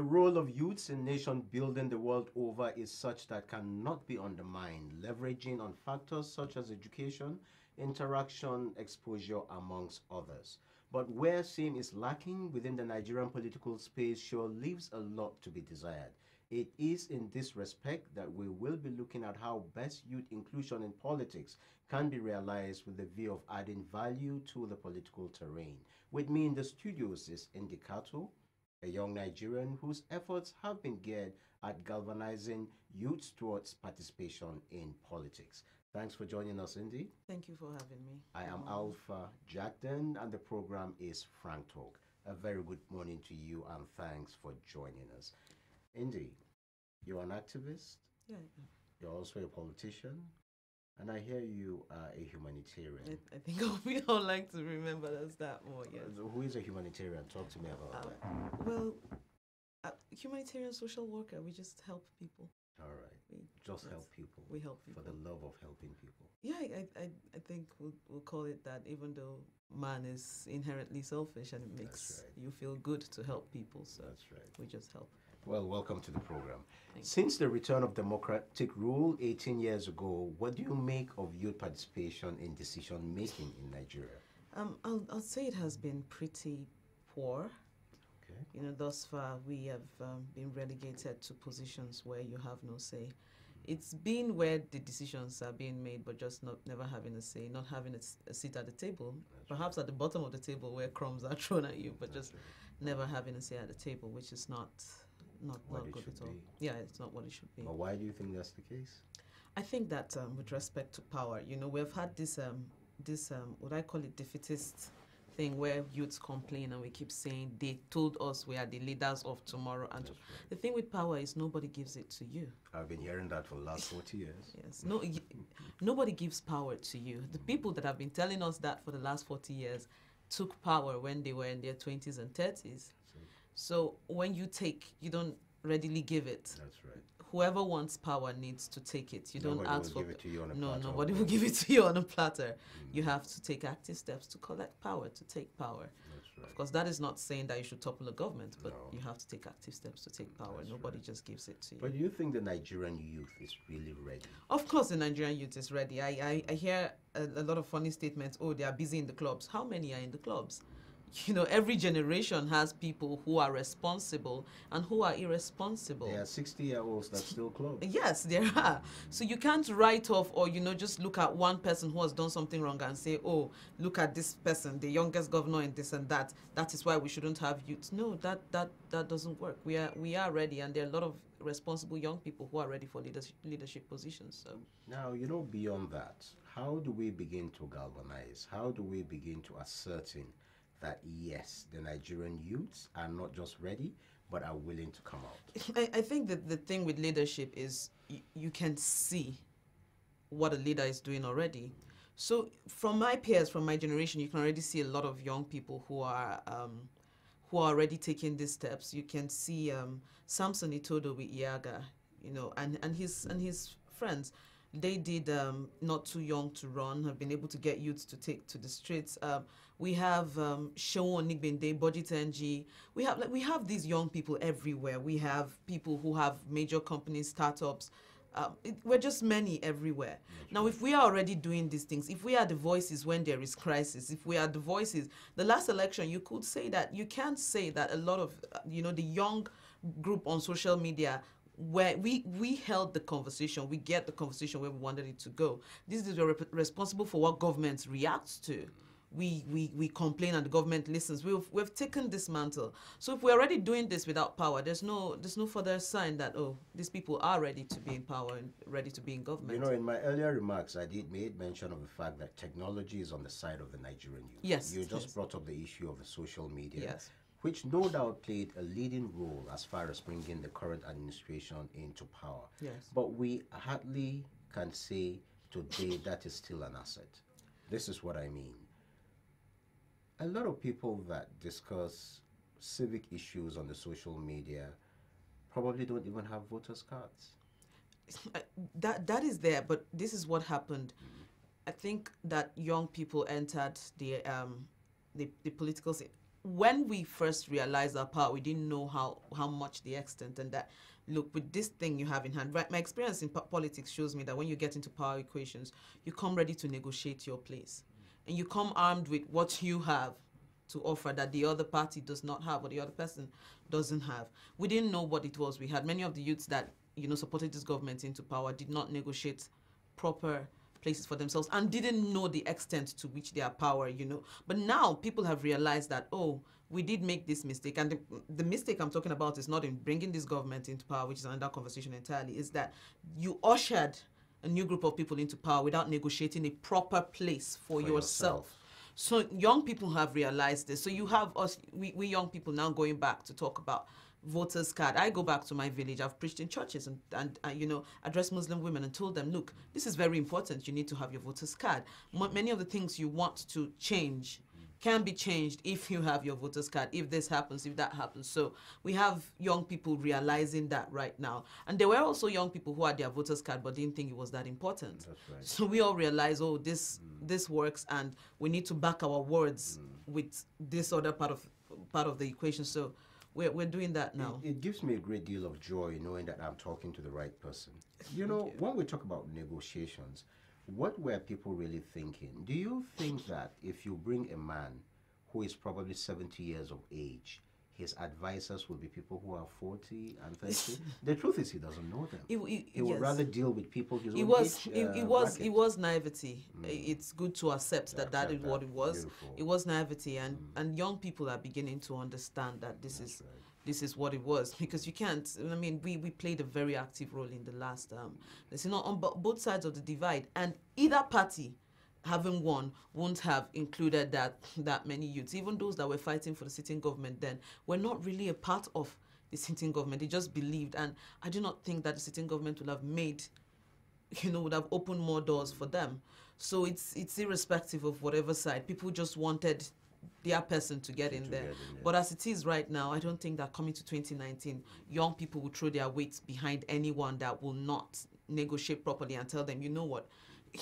The role of youths in nation building the world over is such that cannot be undermined, leveraging on factors such as education, interaction, exposure, amongst others. But where same is lacking within the Nigerian political space sure leaves a lot to be desired. It is in this respect that we will be looking at how best youth inclusion in politics can be realized with the view of adding value to the political terrain. With me in the studios is Indicato, a young Nigerian whose efforts have been geared at galvanizing youth towards participation in politics. Thanks for joining us, Indy. Thank you for having me. I am Good morning. Alpha Jackden, and the program is Frank Talk. A very good morning to you, and thanks for joining us. Indy, you're an activist, Yeah, you're also a politician, and I hear you are a humanitarian. I think we all like to remember us that more, yes. Who is a humanitarian? Talk to me about that. Well, humanitarian social worker, we just help people. All right. We, Just yes, help people. we help For people. the love of helping people. Yeah, I think we'll call it that, even though man is inherently selfish and it makes right. you feel good to help people. So That's right. we just help. Well, welcome to the program. Thank you. Since the return of democratic rule 18 years ago, what do you make of youth participation in decision making in Nigeria? I'll say it has been pretty poor. Okay. You know, thus far we have been relegated to positions where you have no say. It's been where the decisions are being made, but just never having a say, not having a seat at the table. Perhaps at the bottom of the table where crumbs are thrown at you, but just never having a say at the table, which is not What it good should at all. be. Yeah, it's not what it should be. But why do you think that's the case? I think that with respect to power, you know, we've had this what I call it defeatist thing where youths complain and we keep saying they told us we are the leaders of tomorrow. And That's right. the thing with power is nobody gives it to you. I've been hearing that for the last 40 years. Yes, nobody gives power to you. The people that have been telling us that for the last 40 years took power when they were in their 20s and 30s. So when you take, you don't readily give it. That's right. Whoever wants power needs to take it. You Nobody don't ask will for give it to you on a no, platter. nobody will give it to you on a platter. You have to take active steps to collect power, to take power. That's right. Of course, that is not saying that you should topple a government, but No. you have to take active steps to take power. That's Nobody right. just gives it to you. But do you think the Nigerian youth is really ready? Of course, the Nigerian youth is ready. I hear a lot of funny statements. Oh, they are busy in the clubs. How many are in the clubs? You know, every generation has people who are responsible and who are irresponsible. There are 60-year-olds that still club. Yes, there are. So you can't write off or, you know, just look at one person who has done something wrong and say, oh, look at this person, the youngest governor and this and that. That is why we shouldn't have youth. No, that doesn't work. We are ready, and there are a lot of responsible young people who are ready for leadership positions. So Now, you know, beyond that, how do we begin to galvanize? How do we begin to ascertain that, yes, the Nigerian youths are not just ready, but are willing to come out? I think that the thing with leadership is you can see what a leader is doing already. So from my peers, from my generation, you can already see a lot of young people who are already taking these steps. You can see Samson Itodo with Iaga, you know, and his friends. They did Not Too Young to Run, have been able to get youths to take to the streets. We have Shewon Nigbende, Budget NG. We have these young people everywhere. We have people who have major companies, startups. We're just many everywhere. Now, if we are already doing these things, if we are the voices when there is crisis, if we are the voices, the last election, you could say that, you can't say that a lot of, you know, the young group on social media, where we held the conversation, we get the conversation where we wanted it to go. This is responsible for what government reacts to. We complain and the government listens. We've taken this mantle. So if we're already doing this without power, there's no further sign that, oh, these people are ready to be in power and ready to be in government. You know, in my earlier remarks, I did made mention of the fact that technology is on the side of the Nigerian youth. Yes, You just yes. brought up the issue of the social media. Yes. Which no doubt played a leading role as far as bringing the current administration into power. Yes. But we hardly can say today that is still an asset. This is what I mean. A lot of people that discuss civic issues on the social media probably don't even have voters' cards. That is there, but this is what happened. I think that young people entered the political when we first realized our power, we didn't know how much the extent, and that, look, with this thing you have in hand, right? My experience in politics shows me that when you get into power equations, you come ready to negotiate your place, and you come armed with what you have to offer that the other party does not have, or the other person doesn't have. We didn't know what it was. We had many of the youths that, you know, supported this government into power did not negotiate proper places for themselves and didn't know the extent to which their power, you know. But now people have realized that, oh, we did make this mistake. And the mistake I'm talking about is not in bringing this government into power, which is another conversation entirely, is that you ushered a new group of people into power without negotiating a proper place for yourself. So young people have realized this. So you have us, we young people now going back to talk about voters card. I go back to my village. I've preached in churches and you know, addressed Muslim women and told them, look, this is very important. You need to have your voters card. Many of the things you want to change can be changed if you have your voters card, if this happens, if that happens. So we have young people realizing that right now. And there were also young people who had their voters card but didn't think it was that important. That's right. So we all realize, oh, this works, and we need to back our words with this other part of the equation. So we're doing that now. It gives me a great deal of joy knowing that I'm talking to the right person. You know, when we talk about negotiations, what were people really thinking? Do you think that if you bring a man who is probably 70 years of age, his advisors will be people who are 40 and 30? The truth is he doesn't know them. He would rather deal with people his own age. It was naivety. It's good to accept that is what it was. Beautiful. It was naivety, and young people are beginning to understand that this is what it was, because you can't. I mean, we played a very active role in the last. On both sides of the divide, and either party, having won, won't have included that many youths. Even those that were fighting for the sitting government then were not really a part of the sitting government. They just believed, and I do not think that the sitting government would have opened more doors for them. So it's irrespective of whatever side. People just wanted their person to get in there. But as it is right now, I don't think that coming to 2019, young people will throw their weight behind anyone that will not negotiate properly and tell them, you know what,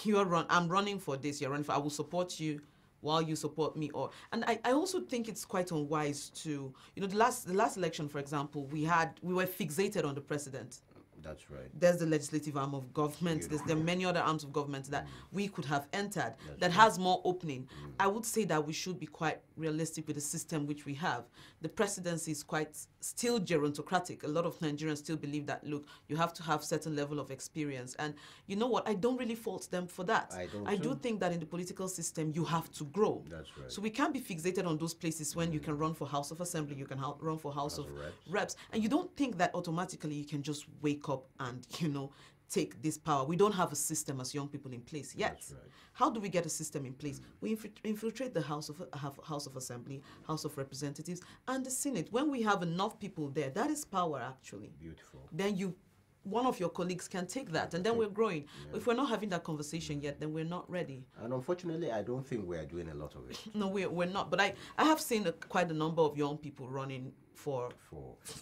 I'm running for this, you're running for, I will support you while you support me. And I also think it's quite unwise to, you know, the last election, for example, we were fixated on the president. That's right. There's the legislative arm of government. There are many other arms of government that we could have entered that has more opening. I would say that we should be quite realistic with the system which we have. The presidency is quite still gerontocratic. A lot of Nigerians still believe that, look, you have to have certain level of experience. And you know what? I don't really fault them for that. I do think that in the political system, you have to grow. That's right. So we can't be fixated on those places when you can run for House of Assembly, you can run for House of Reps. And you don't think that automatically you can just wake up and, you know, take this power. We don't have a system as young people in place yet. That's right. How do we get a system in place? We infiltrate the House of Assembly, House of Representatives, and the Senate. When we have enough people there, that is power, actually. Beautiful. Then one of your colleagues can take that, and then we're growing. If we're not having that conversation yet, then we're not ready. And unfortunately, I don't think we are doing a lot of it. No, we're not. But I have seen quite a number of young people running for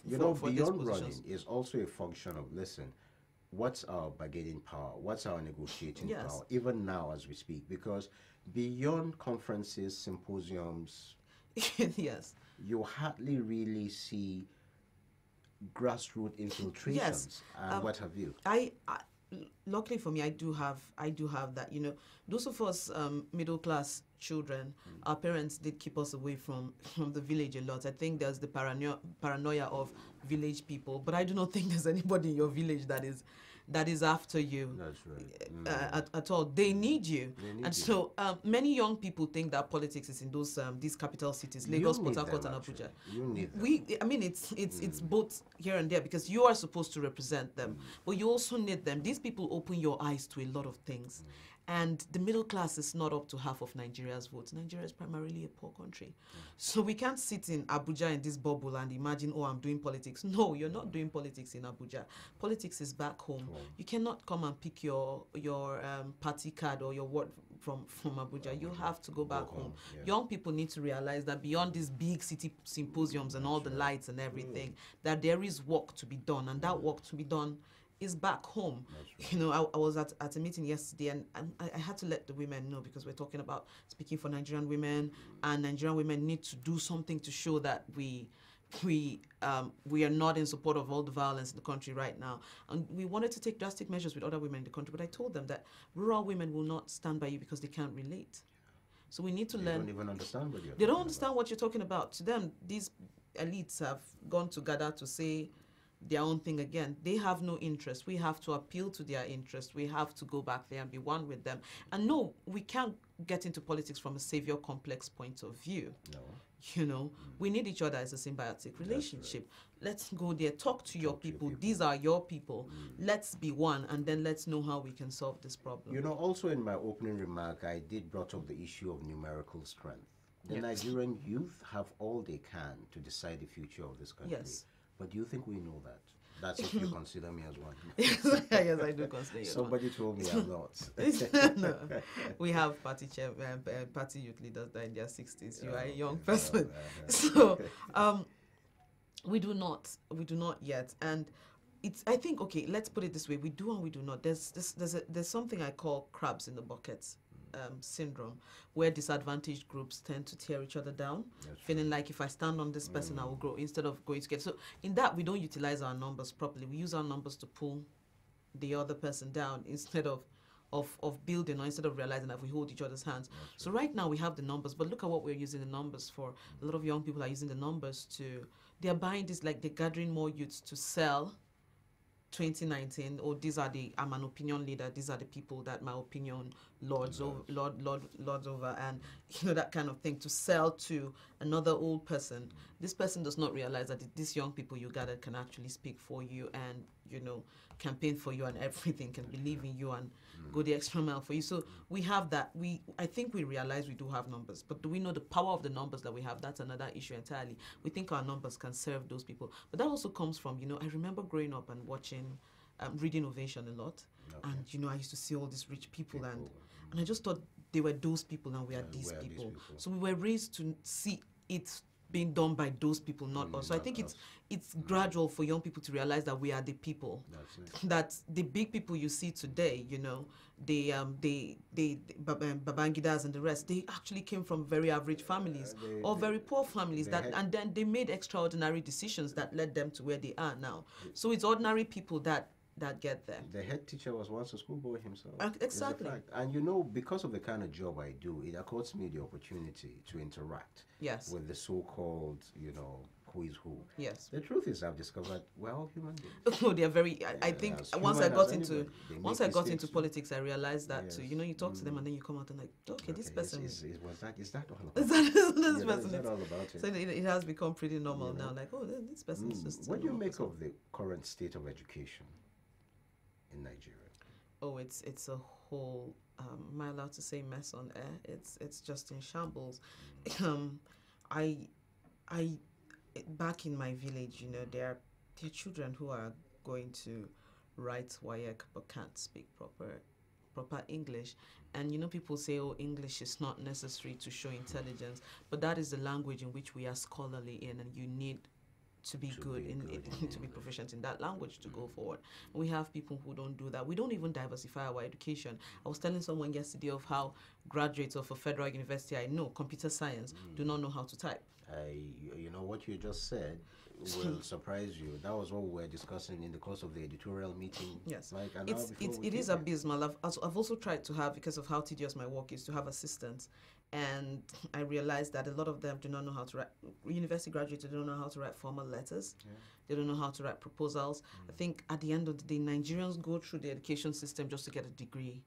beyond running is also a function of, listen, what's our bargaining power? What's our negotiating power? Even now as we speak, because beyond conferences, symposiums, you hardly really see grassroots infiltrations and what have you. Luckily for me, I do have that. You know, those of us middle class children, our parents did keep us away from the village a lot. I think there's the paranoia of village people, but I do not think there's anybody in your village that is after you. That's right. At all. They need you. So many young people think that politics is in these capital cities, Lagos, Port Harcourt, and Abuja. You need them. I mean, it's both here and there, because you are supposed to represent them, but you also need them. These people open your eyes to a lot of things. And the middle class is not up to half of Nigeria's votes. Nigeria is primarily a poor country. So we can't sit in Abuja in this bubble and imagine, oh, I'm doing politics. No, you're not doing politics in Abuja. Politics is back home. You cannot come and pick your party card or your word from Abuja. You have to go back home. Young people need to realize that beyond these big city symposiums and all the lights and everything, that there is work to be done. And that work to be done is back home. That's You know, I was at a meeting yesterday, and I had to let the women know, because we're talking about speaking for Nigerian women, and Nigerian women need to do something to show that we are not in support of all the violence in the country right now. And we wanted to take drastic measures with other women in the country, but I told them that rural women will not stand by you because they can't relate. So we need to They learn. don't even understand what you're They don't talking understand about. what you're talking about. To them, these elites have gone together to say their own thing again. They have no interest. We have to appeal to their interest. We have to go back there and be one with them. And no, we can't get into politics from a savior complex point of view. No. You know, we need each other as a symbiotic relationship. Let's go there, talk to your people. These are your people. Let's be one, and then let's know how we can solve this problem. You know, also in my opening remark, I did brought up the issue of numerical strength. The Yeah. Nigerian youth have all they can to decide the future of this country. Yes. But do you think we know that? That's if you consider me as one. Yes, I do consider you. Somebody told me I'm not. No, we have party youth leaders that are in their 60s. You are a young person, so we do not yet. And it's, I think, okay, let's put it this way: we do and we do not. There's something I call crabs in the bucket syndrome, where disadvantaged groups tend to tear each other down, feeling like if I stand on this person, I will grow, instead of going together. So in that, we don't utilize our numbers properly. We use our numbers to pull the other person down instead of building, or instead of realizing that we hold each other's hands. So right now we have the numbers, but look at what we're using the numbers for. A lot of young people are using the numbers they're buying this, like they're gathering more youths to sell 2019, or these are I'm an opinion leader, these are the people that my opinion lords over, and you know, that kind of thing, to sell to another old person. This person does not realize that these young people you gathered can actually speak for you, and you know, campaign for you and everything, can believe in you and go the extra mile for you. So we have that. I think we realize we do have numbers, but do we know the power of the numbers that we have? That's another issue entirely. We think our numbers can serve those people, but that also comes from, you know, I remember growing up and watching, reading Ovation a lot, and you know, I used to see all these rich people, and I just thought they were those people and we are these people. So we were raised to see it being done by those people, not us. So I think it's gradual for young people to realize that we are the people. That the big people you see today, you know, the Babangidas and the rest, they actually came from very average families or very poor families, and then they made extraordinary decisions that led them to where they are now. So it's ordinary people that get there. The head teacher was once a schoolboy himself. Exactly. And you know, because of the kind of job I do, it accords me the opportunity to interact with the so-called, you know, who is who. Yes. The truth is, I've discovered we're all human beings. No, they are very. I think once I got into politics, I realized that too. You know, you talk to them and then you come out and like, okay, this person is that all about? Is that this person? Is that all about it? So it has become pretty normal now. Like, oh, this person is just. What do you make of the current state of education in Nigeria? Oh, it's a whole. Am I allowed to say mess on air? It's just in shambles. I back in my village, you know, there are children who are going to write WAEC but can't speak proper English. And you know, people say, oh, English is not necessary to show intelligence, but that is the language in which we are scholarly in, and you need to be good in to be proficient in that language to go forward. And we have people who don't do that. We don't even diversify our education. I was telling someone yesterday of how graduates of a federal university I know, computer science, do not know how to type. You know, what you just said will surprise you. That was what we were discussing in the course of the editorial meeting. Yes, like an hour it is abysmal. I've also tried to have, because of how tedious my work is, to have assistants, and I realized that a lot of them do not know how to write. University graduates, they don't know how to write formal letters. They don't know how to write proposals. I think at the end of the day, Nigerians go through the education system just to get a degree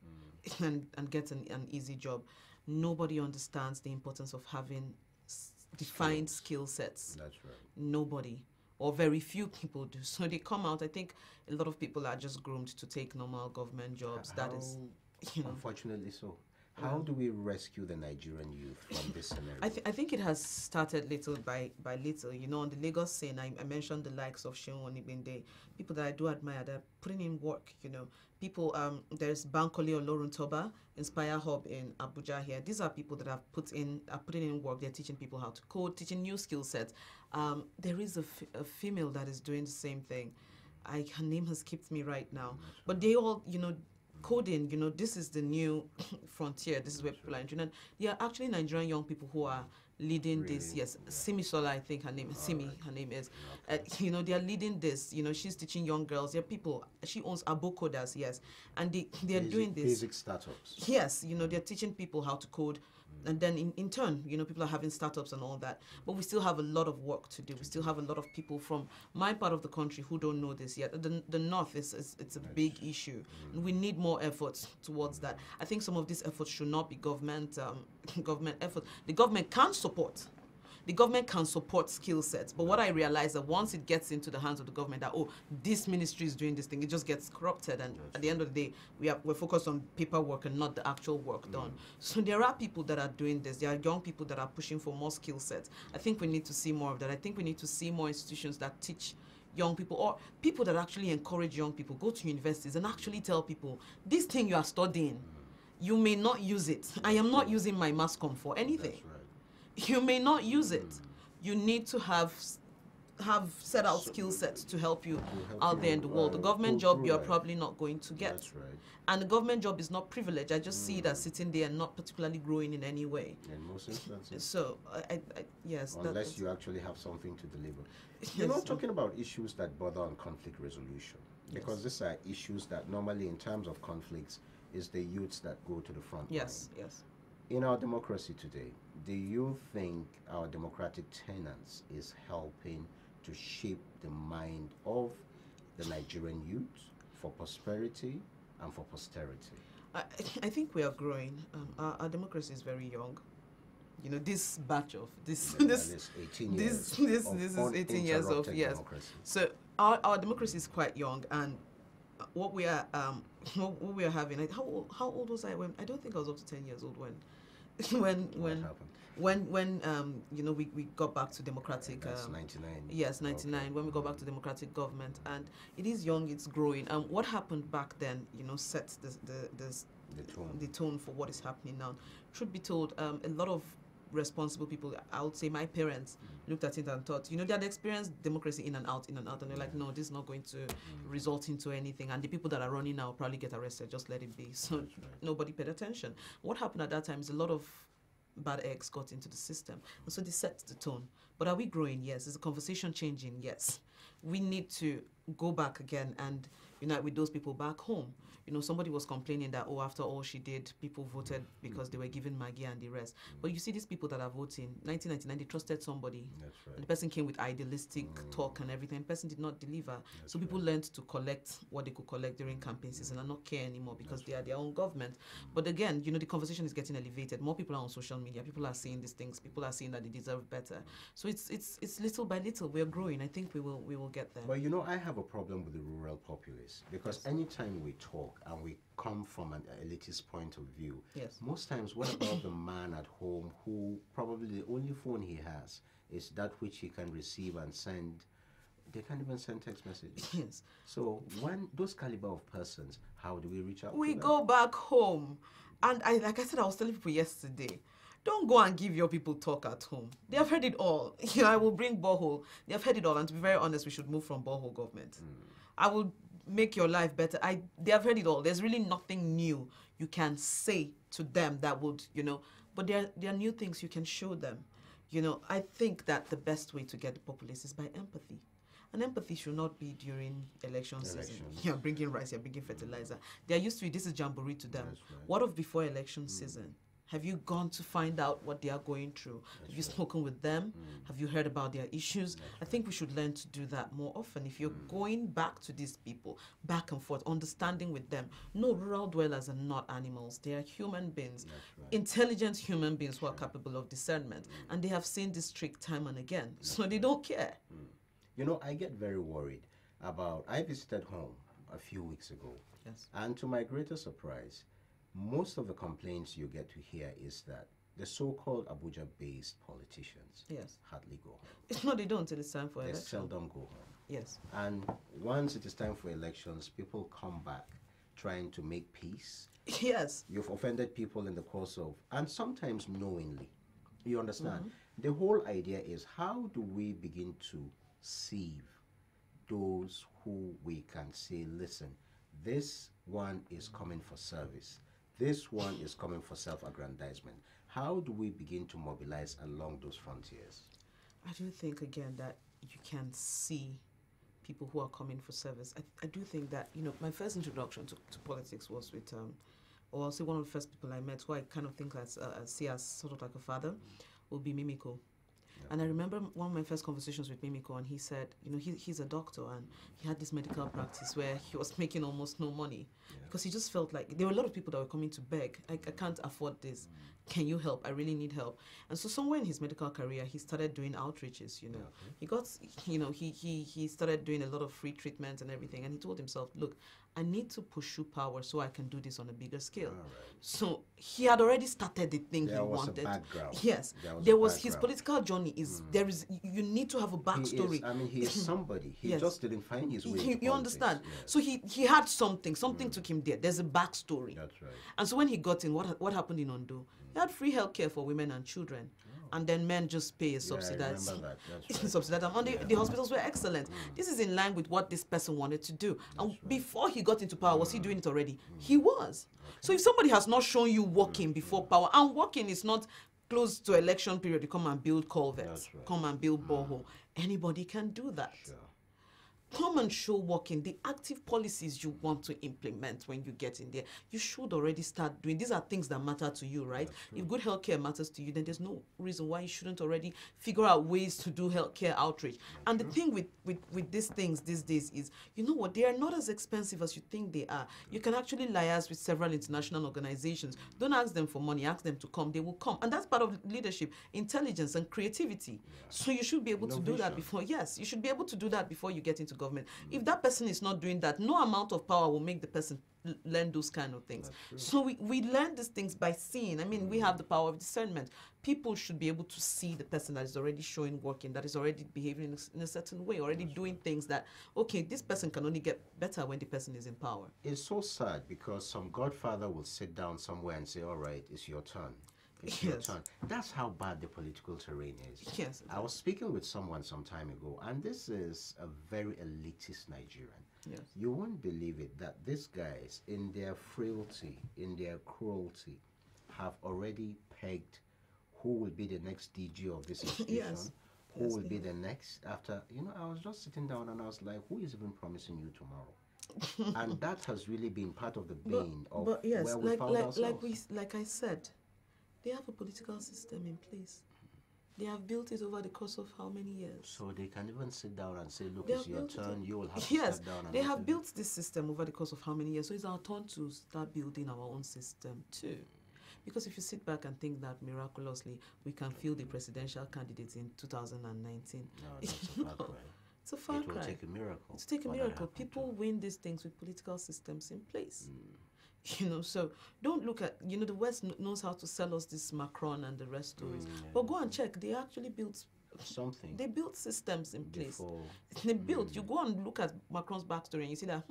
and get an easy job. Nobody understands the importance of having defined skill sets. That's right. Nobody, or very few people do. So they come out. I think a lot of people are just groomed to take normal government jobs. That is, you know, unfortunately so. How do we rescue the Nigerian youth from this scenario? I think it has started little by little. You know, on the Lagos scene, I mentioned the likes of Sheon Onibinde, people that I do admire. They're putting in work. You know, people. There's Bankole Oloruntoba, Inspire Hub in Abuja here. These are people that are putting in work. They're teaching people how to code, teaching new skill sets. There is a female that is doing the same thing. her name has skipped me right now. But they all, coding, this is the new frontier. This is where people are entering. And there are actually Nigerian young people who are leading this. Yes, Simi Sola, I think her name is Simi. Her name is. They are leading this. She's teaching young girls. There are people. She owns Abokodas. Yes, and they are doing this basic startups. Yes, they're teaching people how to code. And then in turn, people are having startups and all that. But we still have a lot of work to do. We still have a lot of people from my part of the country who don't know this yet. The North, it's a big issue. And we need more efforts towards that. I think some of these efforts should not be government efforts. The government can support. The government can support skill sets, but what I realize that once it gets into the hands of the government, that this ministry is doing this thing, it just gets corrupted, and at the end of the day, we're focused on paperwork and not the actual work done. So there are people that are doing this. There are young people that are pushing for more skill sets. I think we need to see more of that. I think we need to see more institutions that teach young people, or people that actually encourage young people, go to universities and actually tell people, this thing you are studying, you may not use it. I am not using my mass comm for anything. That's right. You may not use it. You need to have set out skill sets to help you out there in the world. The government job you're probably not going to get. That's right. And the government job is not privilege. I just see it as sitting there and not particularly growing in any way. In most instances. So, yes. Unless you actually have something to deliver. Yes. You're not talking about issues that bother on conflict resolution. Because these are issues that normally in terms of conflicts is the youths that go to the front Yes, line. yes. In our democracy today, do you think our democratic tenets is helping to shape the mind of the Nigerian youth for prosperity and for posterity? I think we are growing. Our democracy is very young. This batch of this 18 years this is 18 years of democracy. So our democracy is quite young, and what we are having. How old was I when? I don't think I was up to 10 years old when we got back to democratic. That's 99. Yes, 99. Okay. When we got back to democratic government, and it is young, it's growing. And what happened back then, sets the tone for what is happening now. Truth be told, a lot of responsible people, I would say my parents, looked at it and thought, they had experienced democracy in and out, and they're like, no, this is not going to result into anything. And the people that are running now probably get arrested, just let it be. So nobody paid attention. What happened at that time is a lot of bad eggs got into the system. And so they set the tone. But are we growing? Yes. Is the conversation changing? Yes. We need to go back again and unite with those people back home. Somebody was complaining that, after all she did, people voted because they were given Maggie and the rest. But you see these people that are voting, 1999, they trusted somebody. That's right. And the person came with idealistic talk and everything. The person did not deliver. So people learned to collect what they could collect during campaign season and not care anymore because they are their own government. But again, the conversation is getting elevated. More people are on social media. People are seeing these things. People are seeing that they deserve better. So it's little by little. We're growing. I think we will get there. But I have a problem with the rural populace because anytime we talk and we come from an elitist point of view, most times what about the man at home who probably the only phone he has is that which he can receive and send? They can't even send text messages. Yes. So when those caliber of persons, how do we reach out We to them? go back home. And like I said, I was telling people yesterday, don't go and give your people talk at home. They have heard it all. I will bring borehole. They have heard it all. And to be very honest, we should move from borehole government. I will make your life better. They have heard it all. There's really nothing new you can say to them that would, but there are new things you can show them. I think that the best way to get the populace is by empathy. And empathy should not be during election season. You're bringing rice, you're bringing fertilizer. They're used to it. This is jamboree to them. That's right. What of before election season? Have you gone to find out what they are going through? Have you spoken with them? Have you heard about their issues? I think we should learn to do that more often. If you're going back to these people, back and forth, understanding with them. No, rural dwellers are not animals. They are human beings, intelligent human beings who are capable of discernment. And they have seen this trick time and again. So they don't care. I get very worried about, I visited home a few weeks ago. Yes. And to my greater surprise, most of the complaints you get to hear is that the so-called Abuja-based politicians hardly go home. It's not they don't until it's time for They election. seldom go home. Yes. And once it is time for elections, people come back trying to make peace. Yes. You've offended people in the course of, and sometimes knowingly. You understand? The whole idea is how do we begin to sieve those who we can say, listen, this one is coming for service, this one is coming for self-aggrandizement? How do we begin to mobilize along those frontiers? I do think, again, that you can see people who are coming for service. I do think that, my first introduction to politics was with, or I'll say one of the first people I met who I kind of think see as sort of like a father, will be Mimiko. And I remember one of my first conversations with Mimiko, and he said, he's a doctor, and he had this medical practice where he was making almost no money because he just felt like there were a lot of people that were coming to beg. I can't afford this. Can you help? I really need help. And so somewhere in his medical career, he started doing outreaches, He got, he started doing a lot of free treatment and everything. And he told himself, look, I need to pursue power so I can do this on a bigger scale. So he had already started the thing he wanted. There was a background. Yes. There was his political journey you need to have a backstory. He is somebody. He just didn't find his way. You understand? Yeah. So he had something took him there. There's a backstory. That's right. And so when he got in, what happened in Ondo? He had free healthcare for women and children. And then men just pay a subsidized. I remember that. That's right. Subsidized. And the hospitals were excellent. This is in line with what this person wanted to do. And before he got into power, was he doing it already? He was. So if somebody has not shown you working before power, and working is not close to election period, you come and build culverts, come and build borehole. Anybody can do that. Sure. Come and show working the active policies you want to implement when you get in there. You should already start doing. These are things that matter to you, right? If good healthcare matters to you, then there's no reason why you shouldn't already figure out ways to do healthcare outreach. And the thing with these things these days is, you know what, they are not as expensive as you think they are. You can actually liaise with several international organizations. Don't ask them for money, ask them to come. They will come. And that's part of leadership, intelligence and creativity. So you should be able to do that before. Yes, you should be able to do that before you get into government. If that person is not doing that, no amount of power will make the person learn those kind of things. So we learn these things by seeing. I mean, we have the power of discernment. People should be able to see the person that is already showing working, that is already behaving in a certain way, already doing things that, okay, this person can only get better when the person is in power. It's so sad because some godfather will sit down somewhere and say, all right, it's your turn. It's your turn. That's how bad the political terrain is. Yes. I was speaking with someone some time ago, and this is a very elitist Nigerian. Yes. You won't believe it that these guys, in their frailty, in their cruelty, have already pegged who will be the next DG of this institution, who will be the next after. I was just sitting down and I was like, who is even promising you tomorrow? And that has really been part of the bane of where we found ourselves. Like I said, they have a political system in place. They have built it over the course of how many years? So they can even sit down and say, look, it's your turn, you will have to step down. Yes, they have built this system over the course of how many years? So it's our turn to start building our own system too. Because if you sit back and think that miraculously we can field the presidential candidates in 2019. No, that's a far cry. It's a far cry. It will take a miracle. It's take a miracle. People win these things with political systems in place. So don't look at, the West knows how to sell us this Macron and the rest stories. But go and check. They actually built something. They built systems in place. Before. They built. You go and look at Macron's backstory and you see that,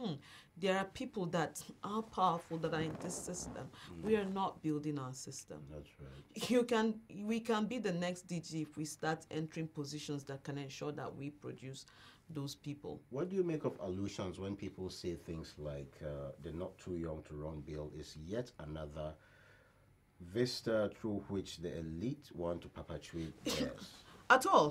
there are people that are powerful that are in this system. We are not building our system. That's right. We can be the next DG if we start entering positions that can ensure that we produce those people. What do you make of allusions when people say things like the not too young to run bill is yet another vista through which the elite want to perpetuate theirs? At all.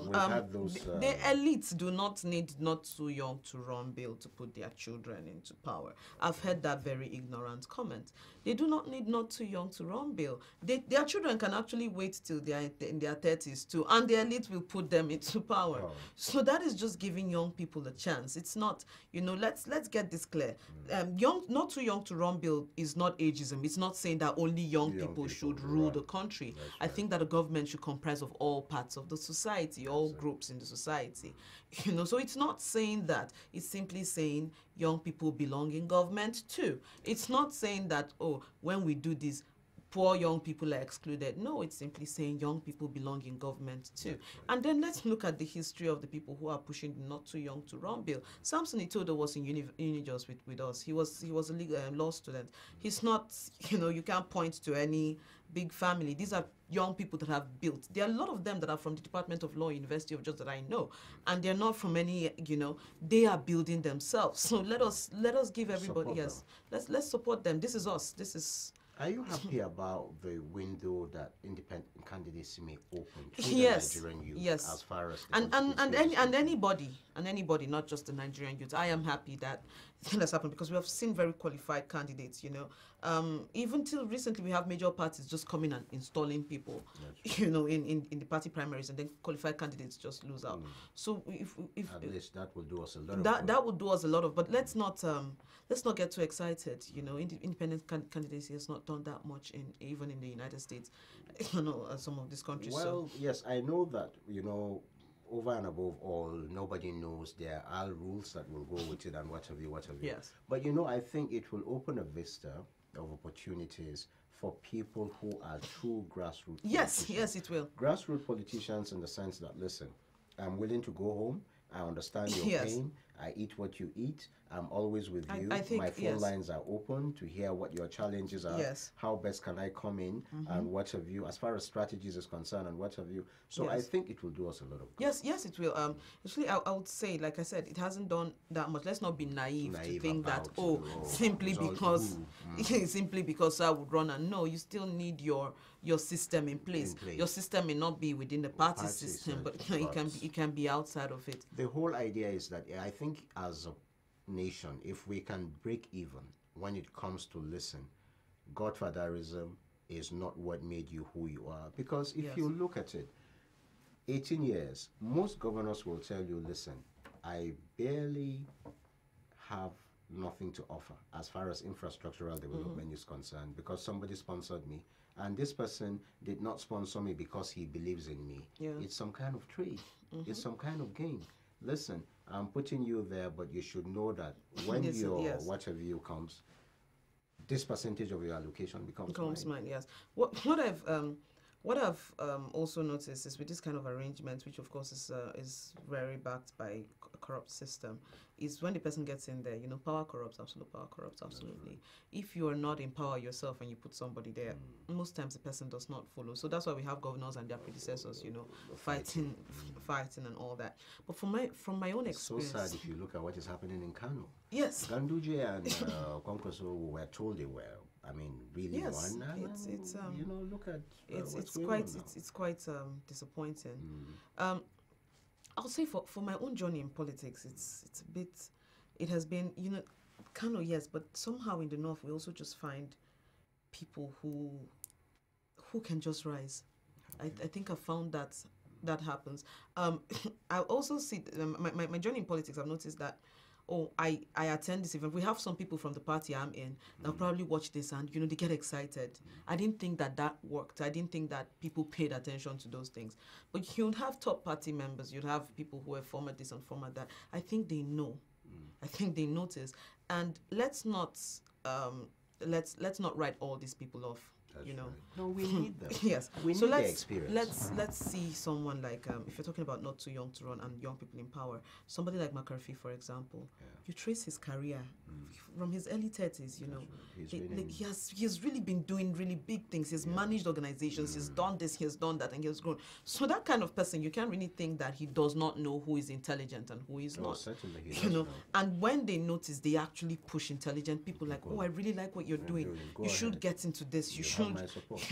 Those, the elites do not need not too young to run bill to put their children into power. I've heard that very ignorant comment. They do not need not too young to run bill. Their children can actually wait till they're in their 30s too, and the elite will put them into power. Oh. So that is just giving young people a chance. It's not, let's get this clear. Not too young to run bill is not ageism. It's not saying that only young people should rule the country. Right. I think that a government should comprise of all parts of the society, all groups in the society. So it's not saying that. It's simply saying young people belong in government too. It's not saying that, when we do this, poor young people are excluded. No, it's simply saying young people belong in government too. Right. And then let's look at the history of the people who are pushing the not too young to run bill. Samson Itodo was in Unijos with us. He was a law student. He's not, you can't point to any big family. These are young people that have built. There are a lot of them that are from the Department of Law, University of Georgia that I know, and they're not from any, they are building themselves. So let us give everybody, Support yes, them. let's support them. This is us. This is Are you happy about the window that independent candidacy may open to the yes, Nigerian youth yes, as far as the and political space is anybody, not just the Nigerian youth. I am happy that has happened because we have seen very qualified candidates. Even till recently, we have major parties just coming and installing people, in the party primaries, and then qualified candidates just lose out. So if at least that will do us a lot of good. that would do us a lot of, but let's not get too excited. Independent candidacy has not done that much even in the United States, some of these countries. Well, yes, I know that, over and above all, nobody knows there are rules that will go with it and what have you. Yes. But, I think it will open a vista of opportunities for people who are true grassroots Yes, it will. Grassroots politicians in the sense that, listen, I'm willing to go home. I understand your Yes. pain. I eat what you eat. I'm always with you. I think, my phone yes. lines are open to hear what your challenges are. Yes. How best can I come in and what have you, as far as strategies is concerned and what have you. So I Yes. think it will do us a lot of good. Yes, it will. Actually, I would say, like I said, it hasn't done that much. Let's not be naive to think that, about it, simply it's all because woo. simply because I would run, and no, you still need your system in place. Your system may not be within the party system, but it can be outside of it. The whole idea is that I think as a nation, if we can break even when it comes to listen, godfatherism is not what made you who you are. Because if Yes. you look at it, 18 years, most governors will tell you, listen, I barely have nothing to offer as far as infrastructural development is concerned because somebody sponsored me and this person did not sponsor me because he believes in me. Yeah. It's some kind of trade. It's some kind of game. Listen, I'm putting you there, but you should know that when Yes, your yes. whatever you comes, this percentage of your allocation becomes mine. Mine, yes. What I've also noticed is with this kind of arrangement, which of course is very backed by a corrupt system, is when the person gets in there, power corrupts, absolute power corrupts, absolutely. If you are not in power yourself and you put somebody there, most times the person does not follow. So that's why we have governors and their predecessors, fighting and all that. But from my own It's so experience, sad if you look at what is happening in Kano. yes, Ganduje and Kwankwaso were told they were. I mean, really Yes, one. And, it's, look at it's what's going quite on now. it's quite disappointing. I'll say for my own journey in politics, it's a bit. It has been, Kano, yes, but somehow in the north we also just find people who can just rise. I think I found that happens. I also see my journey in politics. I've noticed that. Oh, I attend this event. We have some people from the party I'm in. They'll probably watch this and, they get excited. I didn't think that worked. I didn't think that people paid attention to those things. But you'd have top party members. You'd have people who are former this and former that. I think they know. I think they notice. And let's not write all these people off. That's right. No, we need them. Yes. We So need the experience. let's see someone like if you're talking about not too young to run and young people in power, somebody like McCarthy, for example. You trace his career from his early 30s. He has really been doing really big things. He's managed organizations. He's done this. He's done that, and he's grown. So that kind of person, you can't really think that he does not know who is intelligent and who is not. Certainly he does know. And when they notice, they actually push intelligent people like, oh, I really like what you're doing. You should get into this. You should, my support.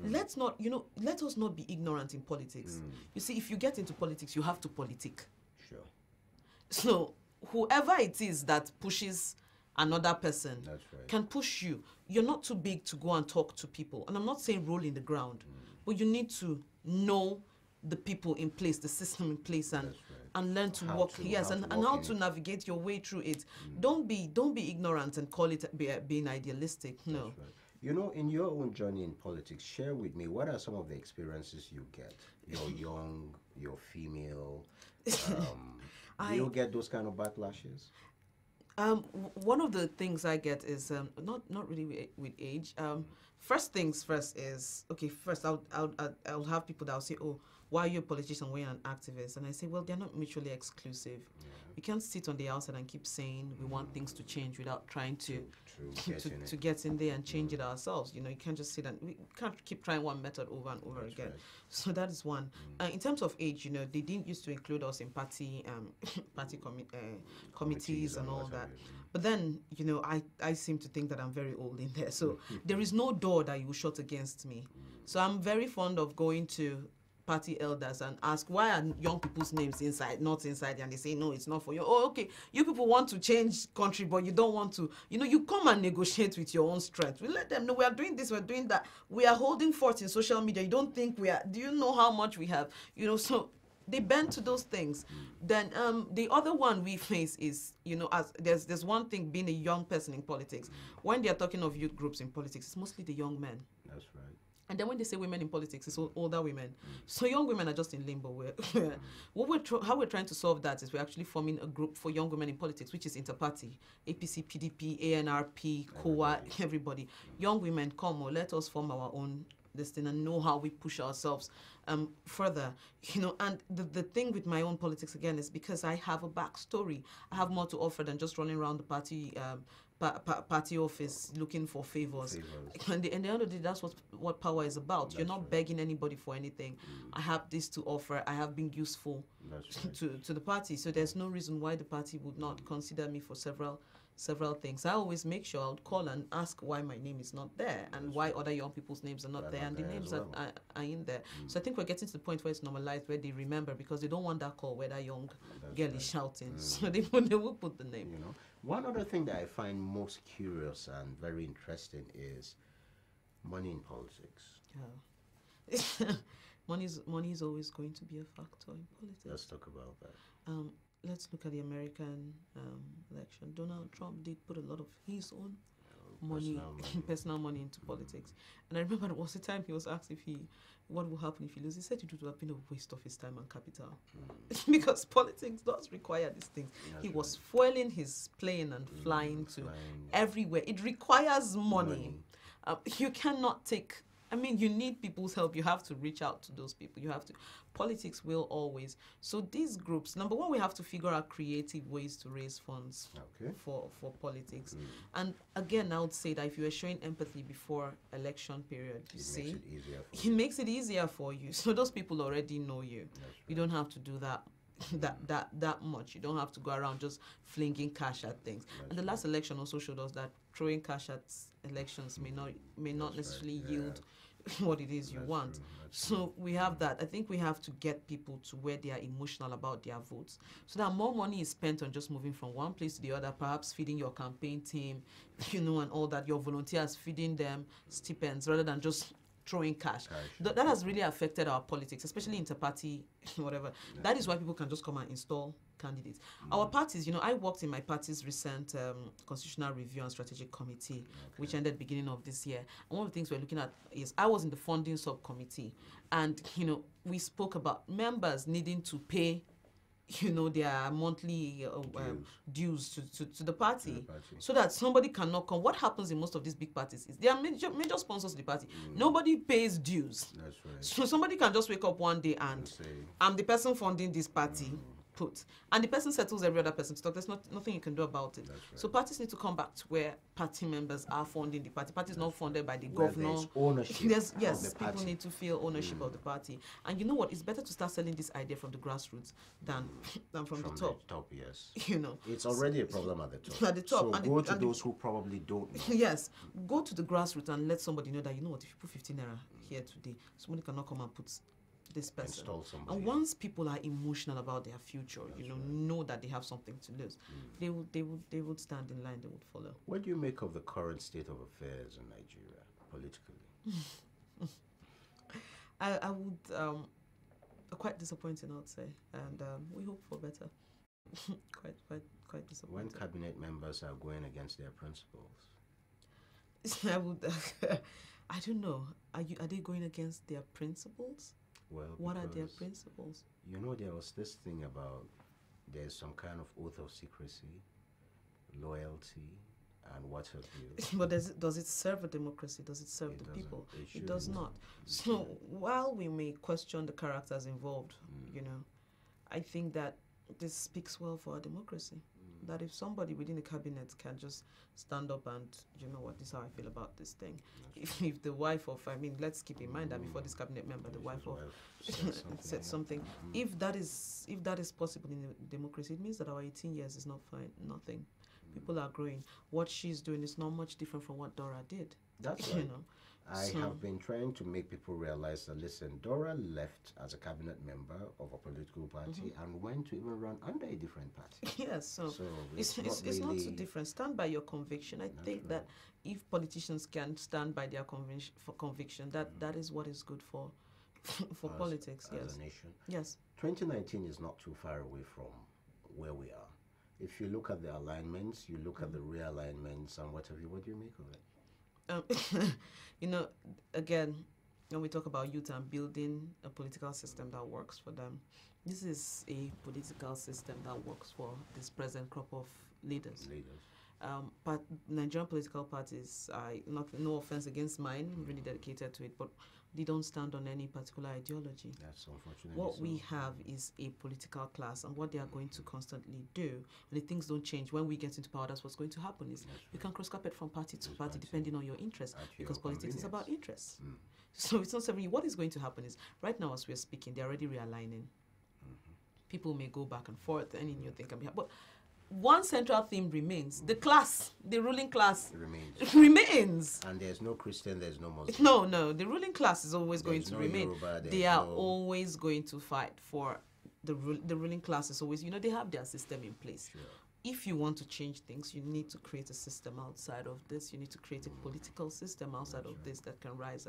Let's not, let us not be ignorant in politics. You see, if you get into politics, you have to politic. Sure. So whoever it is that pushes another person That's right. can push you. You're not too big to go and talk to people. And I'm not saying roll in the ground, but you need to know the people in place, the system in place, and learn to How walk. to- Yes, how and to how walk to in it. navigate your way through it. Don't be ignorant and call it being idealistic. No. That's right. In your own journey in politics, share with me what are some of the experiences you get. You're young, you're female. Do you get those kind of backlashes? One of the things I get is not really with age. First things first is, okay, first I'll have people that will say, oh, why are you a politician when you're an activist? And I say, well, they're not mutually exclusive. Yeah. You can't sit on the outside and keep saying we want things to change without trying to to get in there and change it ourselves. You know, you can't just sit and we can't keep trying one method over and over again. Right. So that is one. In terms of age, you know, they didn't used to include us in party committees and all that. But then, you know, I seem to think that I'm very old in there. So there is no door that you will shut against me. So I'm very fond of going to party elders and ask, why are young people's names inside, not inside? And they say, no, it's not for you. Oh, okay. You people want to change country, but you don't want to. You know, you come and negotiate with your own strength. We let them know we are doing this, we're doing that. We are holding forth in social media. You don't think we are, do you know how much we have? You know, so they bend to those things. Then the other one we face is, you know, as there's one thing being a young person in politics. When they are talking of youth groups in politics, it's mostly the young men. That's right. And then when they say women in politics, it's older women. So young women are just in limbo. How we're trying to solve that is we're actually forming a group for young women in politics, which is inter-party, APC, PDP, ANRP, COA, everybody. Young women, come or let us form our own this thing and know how we push ourselves further. You know, and the thing with my own politics, again, is because I have a backstory. I have more to offer than just running around the party party office looking for favors. And at the end of the day, that's what power is about. You're not begging anybody for anything. I have this to offer. I have been useful to the party. So there's no reason why the party would not consider me for several things. I always make sure I'll call and ask why my name is not there and why other young people's names are not there, and the names are in there. So I think we're getting to the point where it's normalized, where they remember, because they don't want that call where that young girl is shouting. So they will put the name. You know, one other thing that I find most curious and very interesting is money in politics. Yeah. money is always going to be a factor in politics. Let's talk about that. Let's look at the American election. Donald Trump did put a lot of his own personal money into politics. And I remember there was a time he was asked what will happen if he loses. He said it would have been a waste of his time and capital. Because politics does require these things. He was fueling his plane and flying everywhere. It requires money. You cannot take... I mean, you need people's help. You have to reach out to those people. You have to. Politics will always. So these groups, number one, we have to figure out creative ways to raise funds for politics. And again, I would say that if you are showing empathy before election period, it makes it easier for you. So those people already know you. You don't have to do that much. You don't have to go around just flinging cash at things. And the last election also showed us that throwing cash at elections may not necessarily yield what it is you want. So we have that. I think we have to get people to where they are emotional about their votes, so that more money is spent on just moving from one place to the other, perhaps feeding your campaign team, you know, and all that, your volunteers, feeding them stipends, rather than just throwing cash. That has really affected our politics, especially inter-party, whatever. That is why people can just come and install candidates. Our parties, you know, I worked in my party's recent constitutional review and strategic committee, which ended beginning of this year. And one of the things we're looking at is, I was in the funding subcommittee, and, you know, we spoke about members needing to pay, you know, their monthly dues to the party, so that somebody cannot come. What happens in most of these big parties is they are major sponsors of the party. Nobody pays dues. That's right. So somebody can just wake up one day and I'm the person funding this party. And the person settles every other person's stock. There's nothing you can do about it. Right. So parties need to come back to where party members are funding the party. Party is not funded by the governor. There's ownership. Yes, people need to feel ownership of the party. And you know what? It's better to start selling this idea from the grassroots than from the top. Yes. You know, it's already a problem at the top. At the top. So go to those who probably don't know. Yes, go to the grassroots and let somebody know that, you know what, if you put 15 naira here today, somebody cannot come and put this person. And once people are emotional about their future, know that they have something to lose, they would stand in line, they would follow. What do you make of the current state of affairs in Nigeria politically? I would quite disappointing, I would say, and we hope for better. quite disappointing. When cabinet members are going against their principles, I would. I don't know. Are they going against their principles? Well, what are their principles? You know, there was this thing about there's some kind of oath of secrecy, loyalty, And what have you? But does it serve a democracy? Does it serve the people? It does not. So while we may question the characters involved, you know, I think that this speaks well for our democracy. That if somebody within the cabinet can just stand up and, you know what, this is how I feel about this thing. If the wife of, I mean, let's keep in mind that before this cabinet member, the wife of said something. If that is possible in a democracy, it means that our 18 years is not fine, nothing. People are growing. What she's doing is not much different from what Dora did. That's right. You know. I have been trying to make people realize that, listen, Dora left as a cabinet member of a political party and went to even run under a different party. Yes, so it's not so different. Stand by your conviction. I think that if politicians can stand by their conviction, that is what is good for politics. As a nation. Yes. 2019 is not too far away from where we are. If you look at the alignments, you look at the realignments and what have you, what do you make of it? You know, again, when we talk about youth and building a political system that works for them, this is a political system that works for this present crop of leaders. But Nigerian political parties, no offense against mine, really dedicated to it, but they don't stand on any particular ideology. That's unfortunate. What we have is a political class, and what they are going to constantly do, when the things don't change, when we get into power, that's what's going to happen is you can cross carpet from party to party depending on your interests, because politics is about interests. So it's not something. What is going to happen is right now as we're speaking, they're already realigning. People may go back and forth, any new thing can be happening. But one central theme remains: the class, the ruling class remains. And there's no Christian, there's no Muslim. No, the ruling class is always going to remain. They are always going to fight for the ruling class is always, you know, they have their system in place. Sure. If you want to change things, you need to create a system outside of this. You need to create a political system outside of this that can rise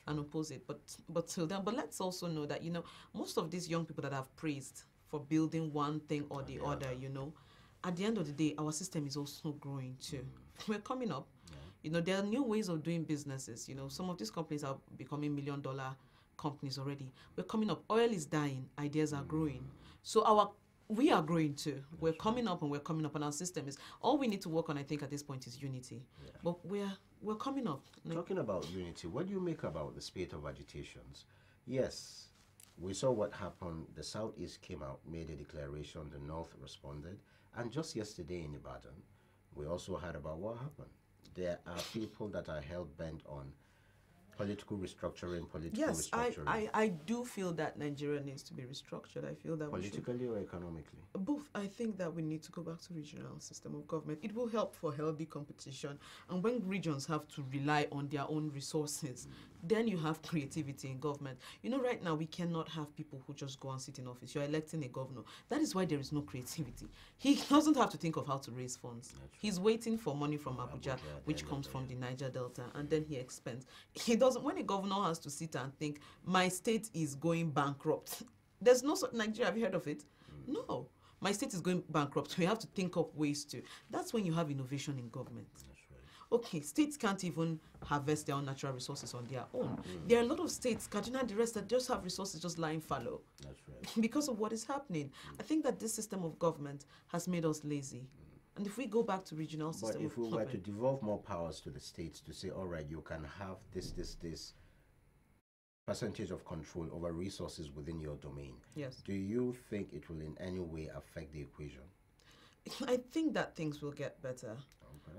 and oppose it. But till then, but let's also know that, you know, most of these young people that have praised for building one thing or the other, you know, at the end of the day, our system is also growing too. We're coming up. You know, there are new ways of doing businesses. You know, some of these companies are becoming $1 million companies already. We're coming up. Oil is dying. Ideas are growing. So we are growing too. We're coming up, and our system is. All we need to work on, I think, at this point is unity. But we're coming up. Talking about unity, what do you make about the spate of agitations? Yes, we saw what happened. The Southeast came out, made a declaration. The North responded. And just yesterday in Ibadan, we also heard about what happened. There are people that are hell-bent on political restructuring, Yes, I do feel that Nigeria needs to be restructured. I feel that politically or economically? Both. I think that we need to go back to regional system of government. It will help for healthy competition. And when regions have to rely on their own resources, then you have creativity in government. You know, right now we cannot have people who just go and sit in office. You're electing a governor. That is why there is no creativity. He doesn't have to think of how to raise funds. He's waiting for money from Abuja, which comes from the Niger Delta, and then he expends. He doesn't. When a governor has to sit and think, my state is going bankrupt. There's no Nigeria. Have you heard of it? No. My state is going bankrupt. We have to think up ways to. That's when you have innovation in government. Okay, states can't even harvest their own natural resources on their own. There are a lot of states, Kaduna and the rest, that just have resources just lying fallow. That's right. Because of what is happening. I think that this system of government has made us lazy. And if we go back to regional system But if we were to devolve more powers to the states to say, all right, you can have this percentage of control over resources within your domain. Yes. Do you think it will in any way affect the equation? I think that things will get better.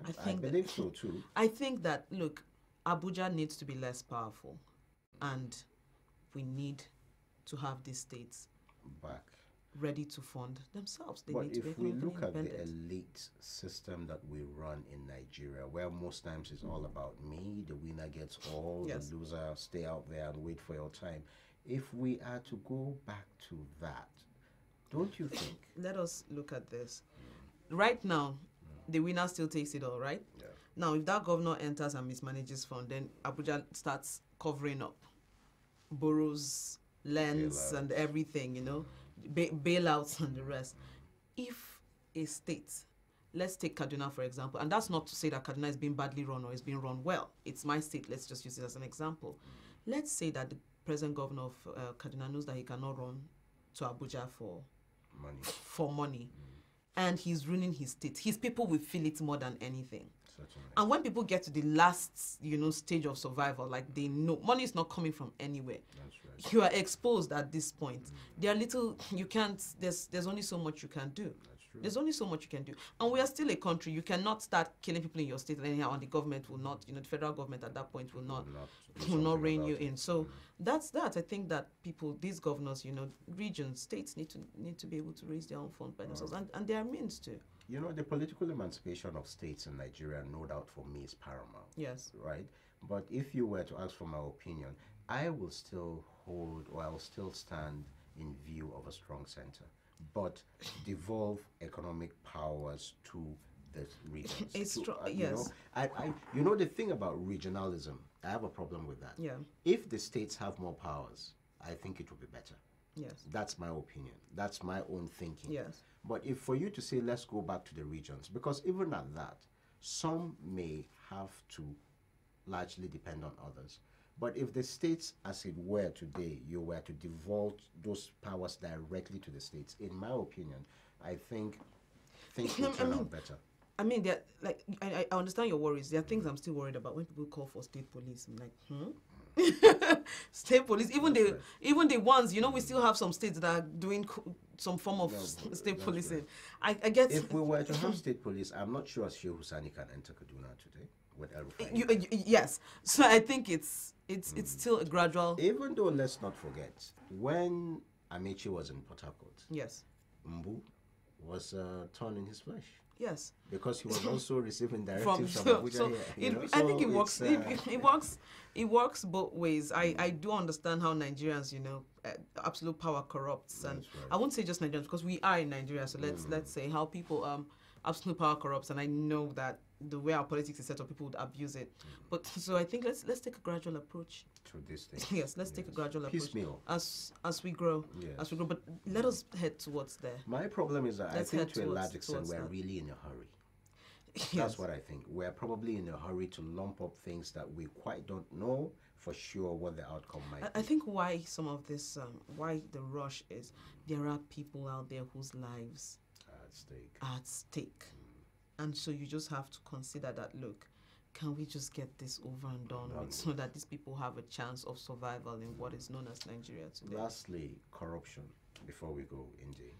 Okay. I believe so too. I think that, look, Abuja needs to be less powerful, and we need to have these states back ready to fund themselves. They but need to be if we look at the independent. elite system that we run in Nigeria, where most times it's all about me, the winner gets all, Yes. the loser stay out there and wait for your time. If we are to go back to that, don't you think? Let us look at this. Right now, the winner still takes it all, right? Yeah. Now, if that governor enters and mismanages fund, then Abuja starts covering up, borrows, lends, Bailouts. and everything, you know, bailouts and the rest. If a state, let's take Kaduna for example, and that's not to say that Kaduna is being badly run or is being run well. It's my state. Let's just use it as an example. Let's say that the present governor of Kaduna knows that he cannot run to Abuja for Money. money. And he's ruining his state. His people will feel it more than anything. Certainly. And when people get to the last, stage of survival, like they know money is not coming from anywhere. That's right. You are exposed at this point. There are little you can't. There's only so much you can do. That's true. There's only so much you can do, and we are still a country. You cannot start killing people in your state anyhow, and the government will not. The federal government at that point will not do will not something rein about you it. in. So that's that. I think that people, these governors, regions, states need to be able to raise their own funds by themselves, and there are means to. The political emancipation of states in Nigeria, no doubt for me, is paramount. Yes. Right? But if you were to ask for my opinion, I will still stand in view of a strong center, but devolve economic powers to the regions. Yes. The thing about regionalism, I have a problem with that. Yeah. If the states have more powers, I think it will be better. Yes. That's my opinion. That's my own thinking. Yes. But if for you to say, let's go back to the regions, because even at that, some may have to largely depend on others. But if the states, as it were today, you were to devolve those powers directly to the states, in my opinion, I think things will turn out better. I mean, I understand your worries. There are things I'm still worried about when people call for state police. I'm like, state police, even the ones, we still have some states that are doing some form of state policing. Right. I get. If we were to have state police, I'm not sure Sheikh Husani can enter Kaduna today with El-Rufai. Yes, so I think it's still a gradual. Even though, let's not forget, when Amechi was in Port Harcourt, yes, Mbu was torn in his flesh. Yes, because he was also receiving directives from Abuja here. I think it works. It works. It works both ways. I do understand how Nigerians, absolute power corrupts, and right. I won't say just Nigerians because we are in Nigeria. So let's say how people absolute power corrupts, and I know that the way our politics is set up, people would abuse it. But so I think let's take a gradual approach to this thing. Yes, let's take a gradual approach as we grow. Yes. As we grow, but let us head towards there. My problem is that I think to a large extent we're that. really in a hurry. Yes. That's what I think. We're probably in a hurry to lump up things that we quite don't know for sure what the outcome might be. I think why some of this, why the rush is, there are people out there whose lives are at stake. And so you just have to consider that, look, can we just get this over and done with so that these people have a chance of survival in what is known as Nigeria today? Lastly, corruption, before we go, Indy.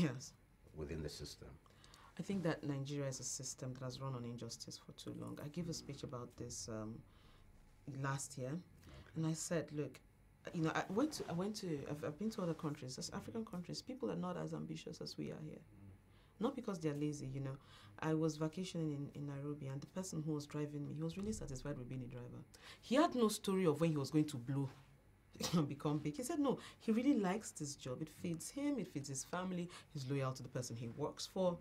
Yes. Within the system. I think that Nigeria is a system that has run on injustice for too long. I gave a speech about this last year, and I said, look, I've been to other countries, as African countries. People are not as ambitious as we are here. Not because they're lazy, I was vacationing in Nairobi, and the person who was driving me, he was really satisfied with being a driver. He had no story of when he was going to blow and become big. He said, no, he really likes this job. It feeds him, it feeds his family. He's loyal to the person he works for.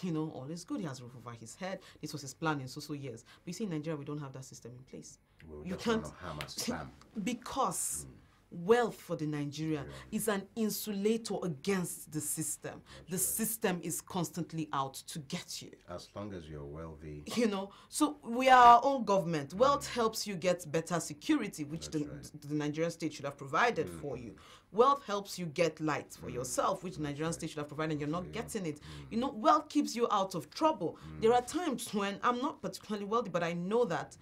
All is good. He has a roof over his head. This was his plan in so years. But you see, in Nigeria, we don't have that system in place. You can't hammer spam. Because wealth for the Nigerian is an insulator against the system. The system is constantly out to get you. As long as you're wealthy. So we are our own government. Wealth helps you get better security, which the Nigerian state should have provided for you. Wealth helps you get light for yourself, which the Nigerian state should have provided, and you're not getting it. Wealth keeps you out of trouble. There are times when I'm not particularly wealthy, but I know that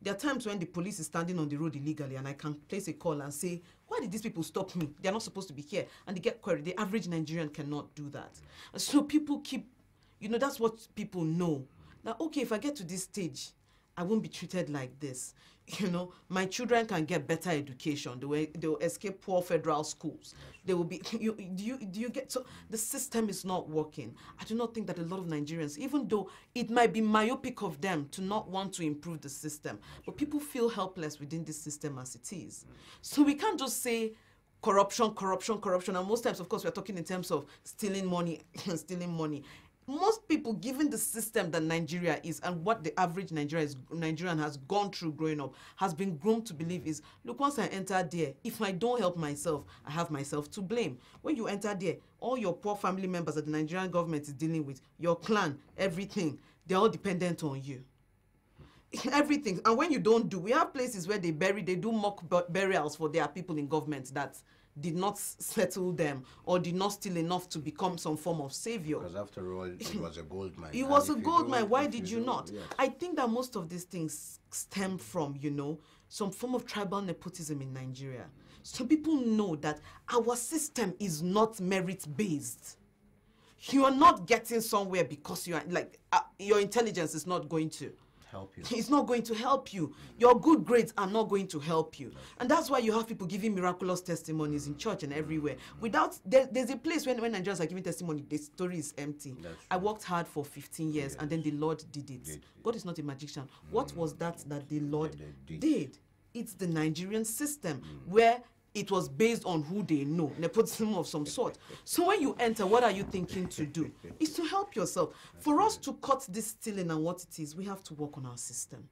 there are times when the police is standing on the road illegally and I can place a call and say, why did these people stop me? They're not supposed to be here. And they get queried. The average Nigerian cannot do that. And so people keep, that's what people know. That, okay, if I get to this stage, I won't be treated like this. My children can get better education. They'll escape poor federal schools. They will be. Do you get? So the system is not working. I do not think that a lot of Nigerians, even though it might be myopic of them to not want to improve the system, but people feel helpless within this system as it is. So we can't just say corruption. And most times, of course, we're talking in terms of stealing money, Most people, given the system that Nigeria is and what the average Nigerian has gone through growing up, has been groomed to believe is, look, once I enter there, if I don't help myself, I have myself to blame. When you enter there, all your poor family members that the Nigerian government is dealing with, your clan, everything, they're all dependent on you. Everything. And when you don't do, we have places where they do mock burials for their people in government that did not settle them or did not steal enough to become some form of savior. Because after all, it was a gold mine. It And was a if you gold mine. don't- Why if did you don't- not? yes. I think that most of these things stem from, some form of tribal nepotism in Nigeria. Some people know that our system is not merit-based. You are not getting somewhere because you are your intelligence is not going to help you. It's not going to help you. Your good grades are not going to help you. And that's why you have people giving miraculous testimonies in church and everywhere. There's a place when Nigerians are giving testimony, the story is empty. I worked hard for 15 years and then the Lord did it. God is not a magician. What was that the Lord did? It's the Nigerian system where it was based on who they know, nepotism of some sort. So when you enter, what are you thinking to do? It's to help yourself. For us to cut this stealing and what it is, we have to work on our system.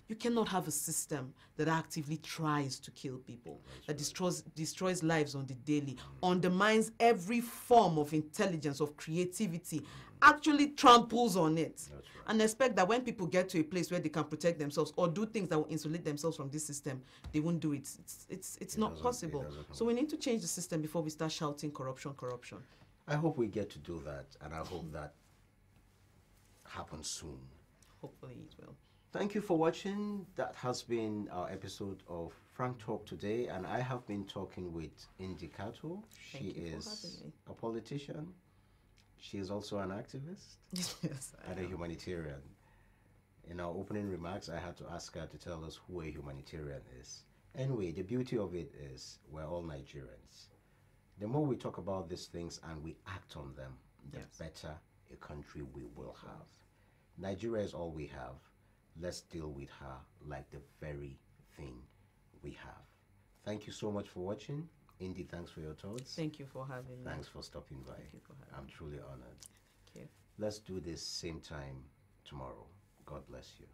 You cannot have a system that actively tries to kill people, that destroys lives on the daily, undermines every form of intelligence, of creativity, actually tramples on it. And expect that when people get to a place where they can protect themselves or do things that will insulate themselves from this system, they won't do it. It's not possible. So we need to change the system before we start shouting corruption, corruption. I hope we get to do that, and I hope that happens soon. Hopefully it will. Thank you for watching. That has been our episode of Frank Talk today, and I have been talking with Indy Kato. She is a politician. She is also an activist Yes, and a humanitarian. In our opening remarks, I had to ask her to tell us who a humanitarian is. Anyway, the beauty of it is we're all Nigerians. The more we talk about these things and we act on them, the better a country we will have. Nigeria is all we have. Let's deal with her like the very thing we have. Thank you so much for watching. Indy, thanks for your thoughts. Thank you for having me. Thanks for stopping by. Thank you for having I'm truly honored. Thank you. Let's do this same time tomorrow. God bless you.